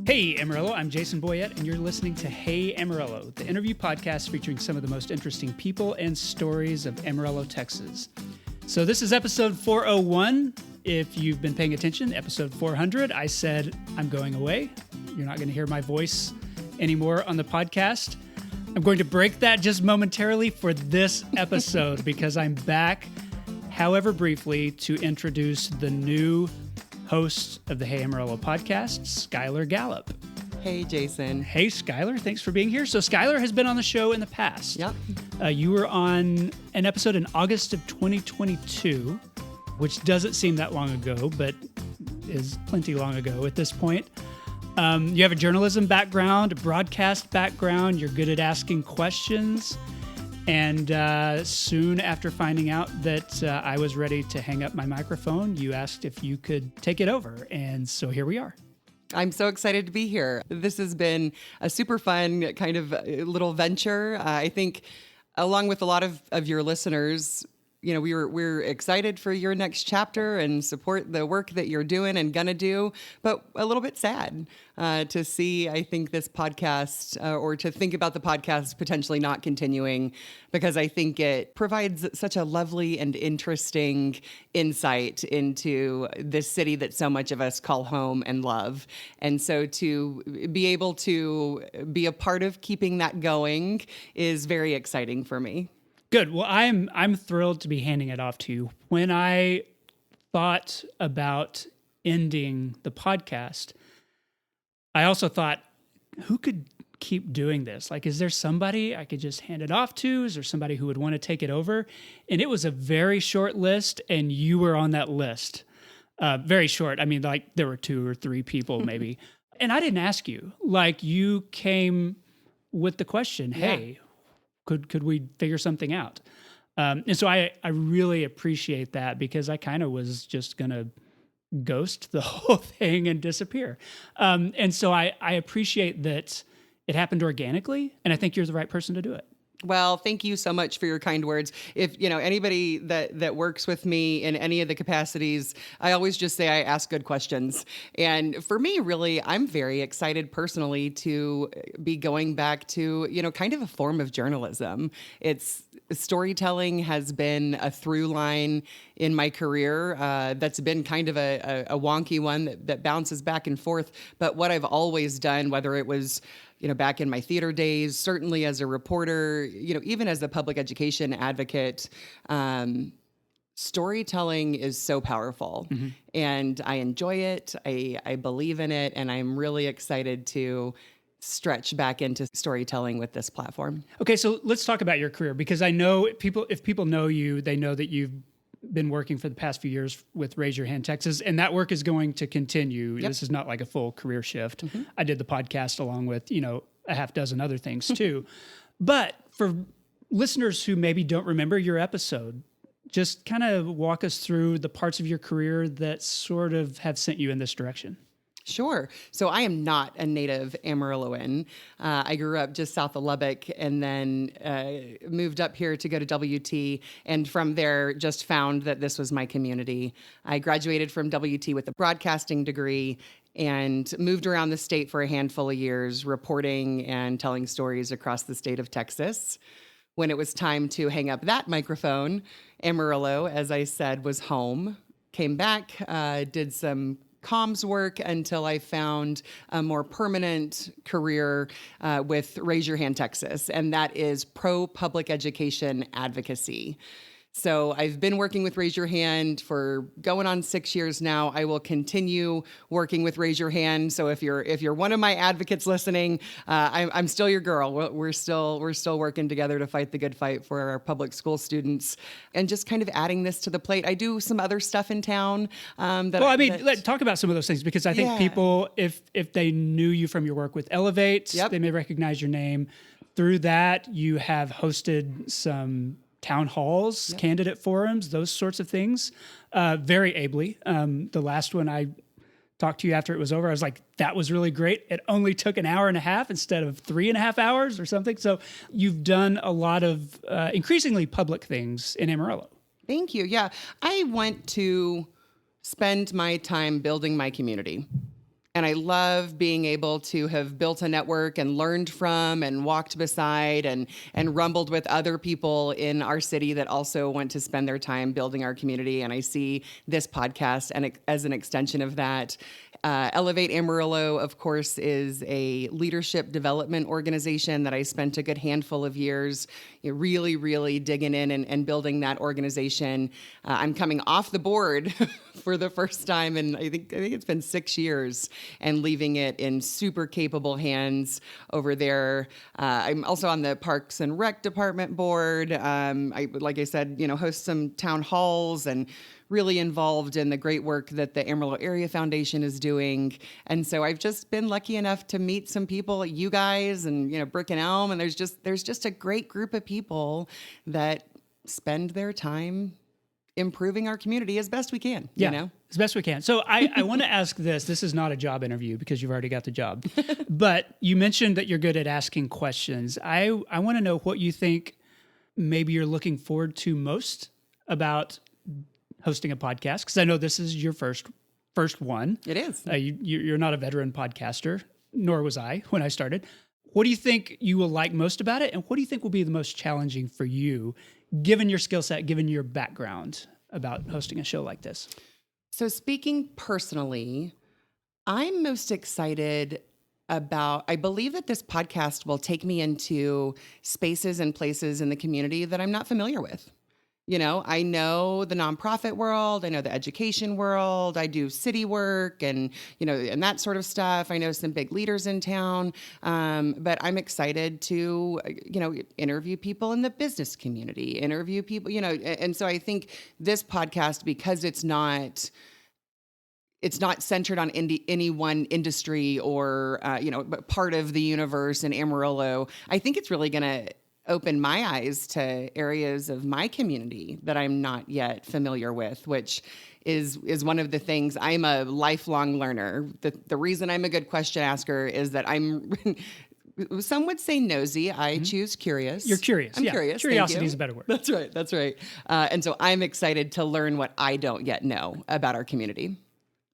Hey Amarillo, I'm Jason Boyette, and you're listening to Hey Amarillo, the interview podcast featuring some of the most interesting people and stories of Amarillo, Texas. So this is episode 401. If you've been paying attention, episode 400, I said I'm going away. You're not going to hear my voice anymore on the podcast. I'm going to break that just momentarily for this episode because I'm back, however briefly, to introduce the new host of the Hey Amarillo podcast, Skylar Gallop. Hey, Jason. Hey, Skylar. Thanks for being here. So Skylar has been on the show in the past. Yep. You were on an episode in August of 2022, which doesn't seem that long ago, but is plenty long ago at this point. You have a journalism background, a broadcast background. You're good at asking questions. And soon after finding out that I was ready to hang up my microphone, you asked if you could take it over. And so here we are. I'm so excited to be here. This has been a super fun kind of little venture. I think along with a lot of your listeners, you know, we're excited for your next chapter and support the work that you're doing and gonna do, but a little bit sad to see, I think, this podcast or to think about the podcast potentially not continuing, because I think it provides such a lovely and interesting insight into this city that so much of us call home and love. And so to be able to be a part of keeping that going is very exciting for me. Good. Well, I'm thrilled to be handing it off to you. When I thought about ending the podcast, I also thought, who could keep doing this? Like, is there somebody I could just hand it off to? Is there somebody who would want to take it over? And it was a very short list, and you were on that list. Very short. I mean, like there were 2 or 3 people maybe. And I didn't ask you. Like, you came with the question, hey, Could we figure something out? And so I really appreciate that, because I kind of was just going to ghost the whole thing and disappear. And so I appreciate that it happened organically, and I think you're the right person to do it. Well, thank you so much for your kind words. If, you know, anybody that works with me in any of the capacities, I always just say I ask good questions. And for me, really, I'm very excited personally to be going back to, you know, kind of a form of journalism. Storytelling has been a through line in my career that's been kind of a wonky one that bounces back and forth. But what I've always done, whether it was, you know, back in my theater days, certainly as a reporter, you know, even as a public education advocate, storytelling is so powerful. Mm-hmm. And I enjoy it. I believe in it. And I'm really excited to stretch back into storytelling with this platform. Okay, so let's talk about your career, because I know if people know you, they know that you've been working for the past few years with Raise Your Hand Texas, and that work is going to continue. Yep. This is not like a full career shift. Mm-hmm. I did the podcast along with, you know, a half dozen other things too. But for listeners who maybe don't remember your episode, just kind of walk us through the parts of your career that sort of have sent you in this direction. Sure. So I am not a native Amarilloan. I grew up just south of Lubbock and then moved up here to go to WT. And from there, just found that this was my community. I graduated from WT with a broadcasting degree and moved around the state for a handful of years, reporting and telling stories across the state of Texas. When it was time to hang up that microphone, Amarillo, as I said, was home. Came back, did some comms work until I found a more permanent career with Raise Your Hand Texas, and that is pro-public education advocacy. So I've been working with Raise Your Hand for going on 6 years now. I will continue working with Raise Your Hand. So if you're one of my advocates listening, I'm still your girl. We're still working together to fight the good fight for our public school students, and just kind of adding this to the plate. I do some other stuff in town. Let's talk about some of those things, because I think people, if they knew you from your work with Elevate, they may recognize your name. Through that, you have hosted some town halls, candidate forums, those sorts of things, very ably. The last one I talked to you after it was over, I was like, that was really great. It only took an hour and a half instead of 3.5 hours or something. So you've done a lot of increasingly public things in Amarillo. Thank you. Yeah, I want to spend my time building my community. And I love being able to have built a network and learned from and walked beside and rumbled with other people in our city that also want to spend their time building our community. And I see this podcast and as an extension of that. Elevate Amarillo, of course, is a leadership development organization that I spent a good handful of years really, really digging in and building that organization. I'm coming off the board for the first time in I think it's been 6 years, and leaving it in super capable hands over there. I'm also on the Parks and Rec Department board. Like I said, host some town halls and really involved in the great work that the Amarillo Area Foundation is doing. And so I've just been lucky enough to meet some people, you guys and, Brick and Elm. And there's just a great group of people that spend their time improving our community as best we can, as best we can. So I want to ask this. This is not a job interview because you've already got the job. But you mentioned that you're good at asking questions. I want to know what you think maybe you're looking forward to most about hosting a podcast, because I know this is your first one. It is. You're not a veteran podcaster, nor was I when I started. What do you think you will like most about it, and what do you think will be the most challenging for you, given your skill set, given your background about hosting a show like this? So speaking personally, I'm most excited about, I believe that this podcast will take me into spaces and places in the community that I'm not familiar with. I know the nonprofit world, I know the education world, I do city work and that sort of stuff. I know some big leaders in town, but I'm excited to, interview people in the business community, interview people, and so I think this podcast, because it's not centered on any one industry or, part of the universe in Amarillo, I think it's really going to open my eyes to areas of my community that I'm not yet familiar with, which is one of the things. I'm a lifelong learner. The reason I'm a good question asker is that I'm, some would say nosy. I choose curious. You're curious. I'm curious. Curiosity is a better word. That's right. And so I'm excited to learn what I don't yet know about our community.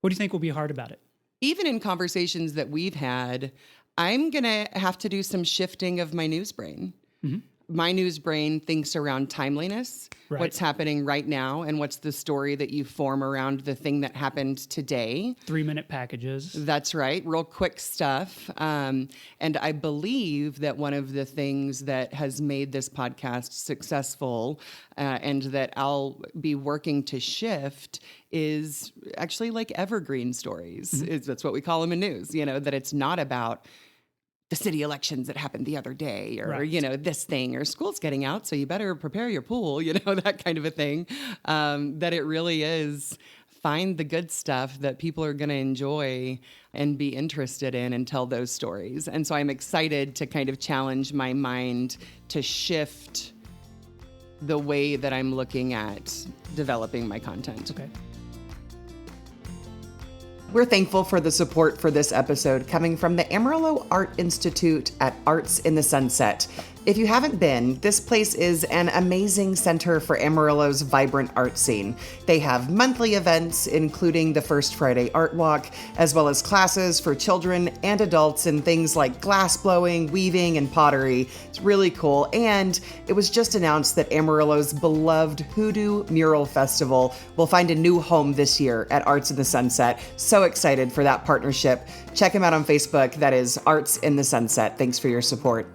What do you think will be hard about it? Even in conversations that we've had, I'm going to have to do some shifting of my news brain. Mm-hmm. My news brain thinks around timeliness, right. What's happening right now, and what's the story that you form around the thing that happened today. 3-minute packages. That's right. Real quick stuff. And I believe that one of the things that has made this podcast successful and that I'll be working to shift is actually like evergreen stories. Mm-hmm. That's what we call them in news, that it's not about the city elections that happened the other day or, right. This thing or school's getting out, so you better prepare your pool, that kind of a thing. That it really is find the good stuff that people are going to enjoy and be interested in and tell those stories. And so I'm excited to kind of challenge my mind to shift the way that I'm looking at developing my content. Okay. We're thankful for the support for this episode coming from the Amarillo Art Institute at Arts in the Sunset. If you haven't been, this place is an amazing center for Amarillo's vibrant art scene. They have monthly events, including the First Friday Art Walk, as well as classes for children and adults in things like glass blowing, weaving, and pottery. It's really cool. And it was just announced that Amarillo's beloved Hoodoo Mural Festival will find a new home this year at Arts in the Sunset. So excited for that partnership. Check them out on Facebook. That is Arts in the Sunset. Thanks for your support.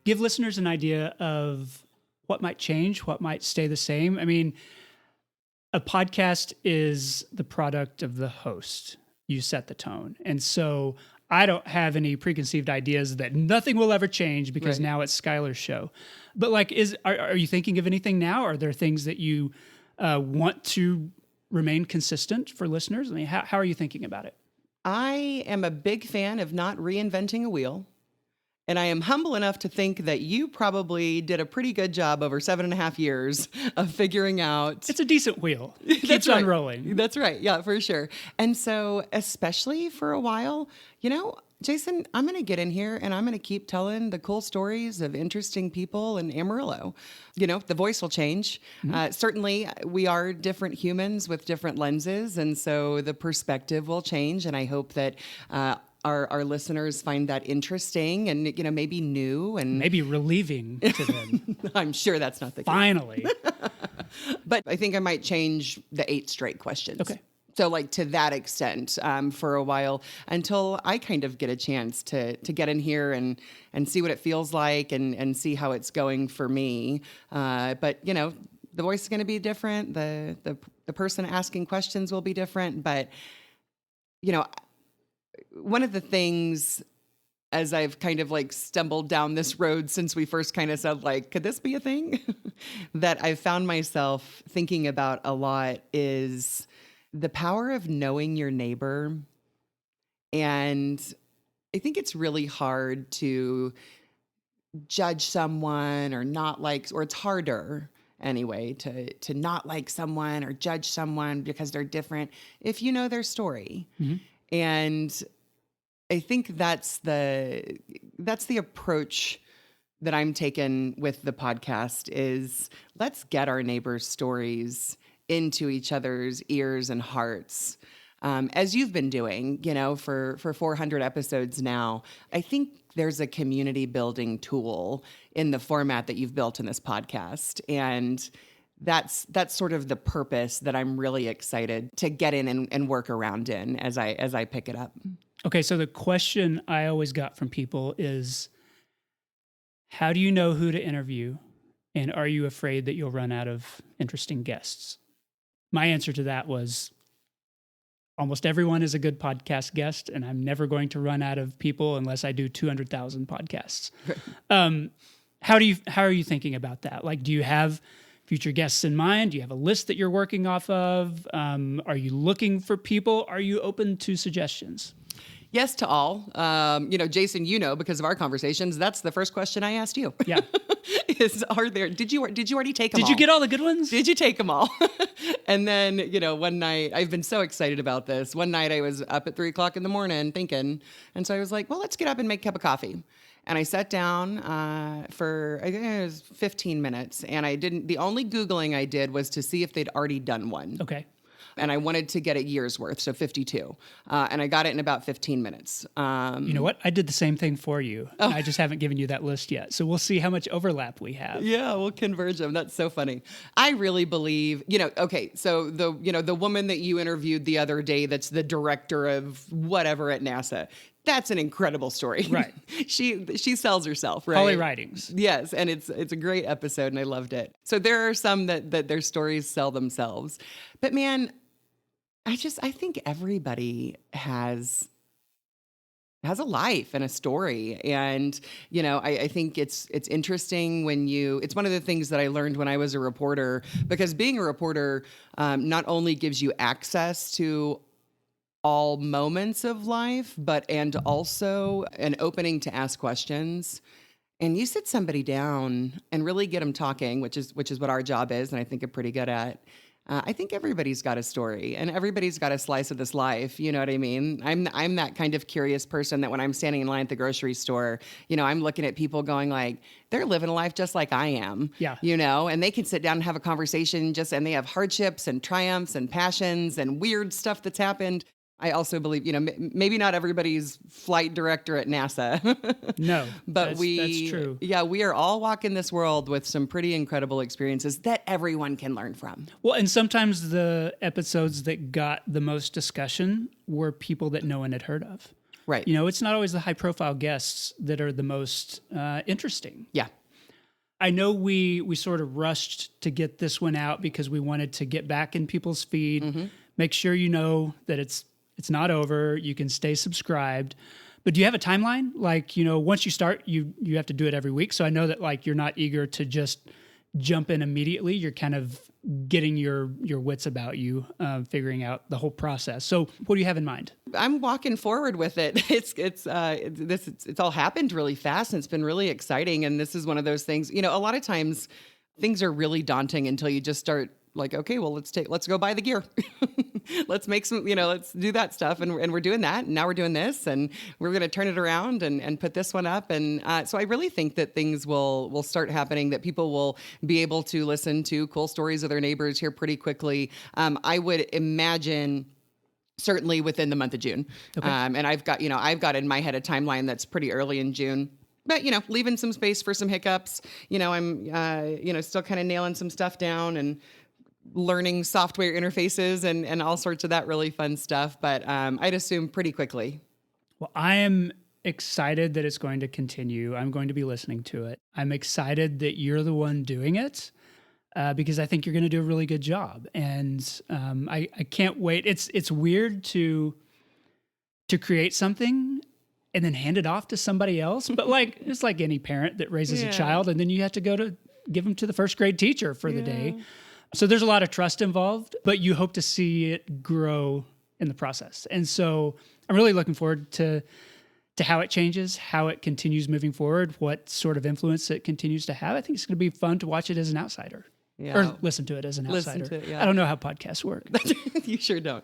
Give listeners an idea of what might change, what might stay the same. I mean, a podcast is the product of the host. You set the tone. And so I don't have any preconceived ideas that nothing will ever change because right. Now it's Skylar's show. But are you thinking of anything now? Are there things that you want to remain consistent for listeners? I mean, how are you thinking about it? I am a big fan of not reinventing a wheel. And I am humble enough to think that you probably did a pretty good job over 7.5 years of figuring out. It's a decent wheel. Keeps on rolling. That's right. Yeah, for sure. And so, especially for a while, Jason, I'm going to get in here and I'm going to keep telling the cool stories of interesting people in Amarillo. The voice will change. Certainly, we are different humans with different lenses, and so the perspective will change. And I hope that our listeners find that interesting and maybe new and maybe relieving to them. I'm sure that's not the case. Finally. But I think I might change the 8 straight questions. Okay. So like to that extent for a while until I kind of get a chance to get in here and see what it feels like and see how it's going for me. But the voice is going to be different. The person asking questions will be different. But one of the things as I've kind of like stumbled down this road since we first kind of said like, could this be a thing that I've found myself thinking about a lot is the power of knowing your neighbor. And I think it's really hard to judge someone or not like, or it's harder anyway to not like someone or judge someone because they're different if you know their story. Mm-hmm. And I think that's the approach that I'm taking with the podcast is let's get our neighbors' stories into each other's ears and hearts. As you've been doing, for 400 episodes now, I think there's a community building tool in the format that you've built in this podcast. And that's sort of the purpose that I'm really excited to get in and work around in as I pick it up. Okay, so the question I always got from people is, how do you know who to interview? And are you afraid that you'll run out of interesting guests? My answer to that was almost everyone is a good podcast guest, and I'm never going to run out of people unless I do 200,000 podcasts. How are you thinking about that? Like, do you have future guests in mind? Do you have a list that you're working off of? Are you looking for people? Are you open to suggestions? Yes to all. Jason, because of our conversations, that's the first question I asked you. Yeah. Did you already take them all? Did you get all the good ones? Did you take them all? And then, one night, I've been so excited about this. One night I was up at 3:00 in the morning thinking, and so I was like, well, let's get up and make a cup of coffee. And I sat down for, I think it was 15 minutes. And the only Googling I did was to see if they'd already done one. Okay. And I wanted to get a year's worth, so 52. And I got it in about 15 minutes. You know what? I did the same thing for you. Oh. I just haven't given you that list yet. So we'll see how much overlap we have. Yeah, we'll converge them. That's so funny. I really believe, so the woman that you interviewed the other day that's the director of whatever at NASA, that's an incredible story. Right. She sells herself, right? Holly Writings. Yes, and it's a great episode, and I loved it. So there are some that their stories sell themselves. But man, I think everybody has a life and a story. And, I think it's interesting it's one of the things that I learned when I was a reporter, because being a reporter not only gives you access to all moments of life, and also an opening to ask questions. And you sit somebody down and really get them talking, which is what our job is, and I think I'm pretty good at. I think everybody's got a story and everybody's got a slice of this life. You know what I mean? I'm that kind of curious person that when I'm standing in line at the grocery store, I'm looking at people going like, they're living a life just like I am. Yeah. And they can sit down and have a conversation and they have hardships and triumphs and passions and weird stuff that's happened. I also believe, maybe not everybody's flight director at NASA. No, but that's true. Yeah, we are all walking this world with some pretty incredible experiences that everyone can learn from. Well, and sometimes the episodes that got the most discussion were people that no one had heard of. Right. It's not always the high-profile guests that are the most interesting. Yeah. I know we sort of rushed to get this one out because we wanted to get back in people's feed, make sure that it's not over. You can stay subscribed. But do you have a timeline? Like, once you start, you have to do it every week. So I know that like you're not eager to just jump in immediately. You're kind of getting your wits about you, figuring out the whole process. So what do you have in mind? I'm walking forward with it. It's all happened really fast and it's been really exciting. And this is one of those things, a lot of times things are really daunting until you just start like, okay, well, let's go buy the gear. let's make some, let's do that stuff. And we're doing that. And now we're doing this, and we're going to turn it around and put this one up. And so I really think that things will start happening, that people will be able to listen to cool stories of their neighbors here pretty quickly. I would imagine certainly within the month of June. Okay. And I've got in my head a timeline that's pretty early in June. But, leaving some space for some hiccups. I'm, still kind of nailing some stuff down and learning software interfaces and all sorts of that really fun stuff. But I'd assume pretty quickly. Well, I am excited that it's going to continue. I'm going to be listening to it. I'm excited that you're the one doing it because I think you're going to do a really good job. And I can't wait. It's weird to create something and then hand it off to somebody else. But it's like any parent that raises a child, and then you have to go to give them to the first grade teacher for the day. So there's a lot of trust involved, but you hope to see it grow in the process. And so I'm really looking forward to how it changes, how it continues moving forward, what sort of influence it continues to have. I think it's going to be fun to watch it as an outsider. Yeah. Or listen to it as an outsider. I don't know how podcasts work. You sure don't.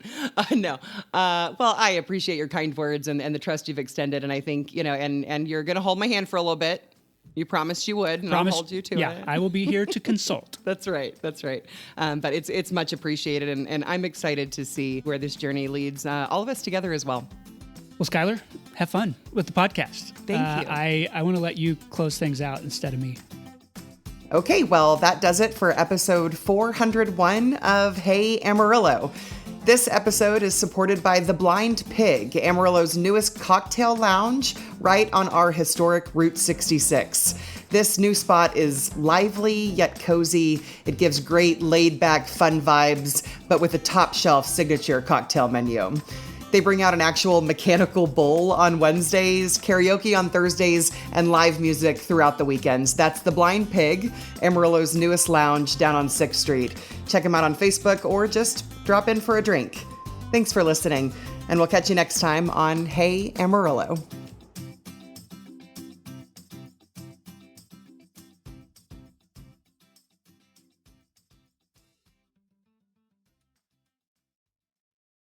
No. Well, I appreciate your kind words and the trust you've extended. And I think, and you're going to hold my hand for a little bit. You promised you would, and I'll hold you to it. Yeah, I will be here to consult. That's right. But it's much appreciated. And I'm excited to see where this journey leads all of us together as well. Well, Skylar, have fun with the podcast. Thank you. I want to let you close things out instead of me. Okay, well, that does it for episode 401 of Hey Amarillo. This episode is supported by The Blind Pig, Amarillo's newest cocktail lounge, right on our historic Route 66. This new spot is lively yet cozy. It gives great laid-back fun vibes, but with a top-shelf signature cocktail menu. They bring out an actual mechanical bull on Wednesdays, karaoke on Thursdays, and live music throughout the weekends. That's The Blind Pig, Amarillo's newest lounge down on 6th Street. Check them out on Facebook or just drop in for a drink. Thanks for listening, and we'll catch you next time on Hey Amarillo.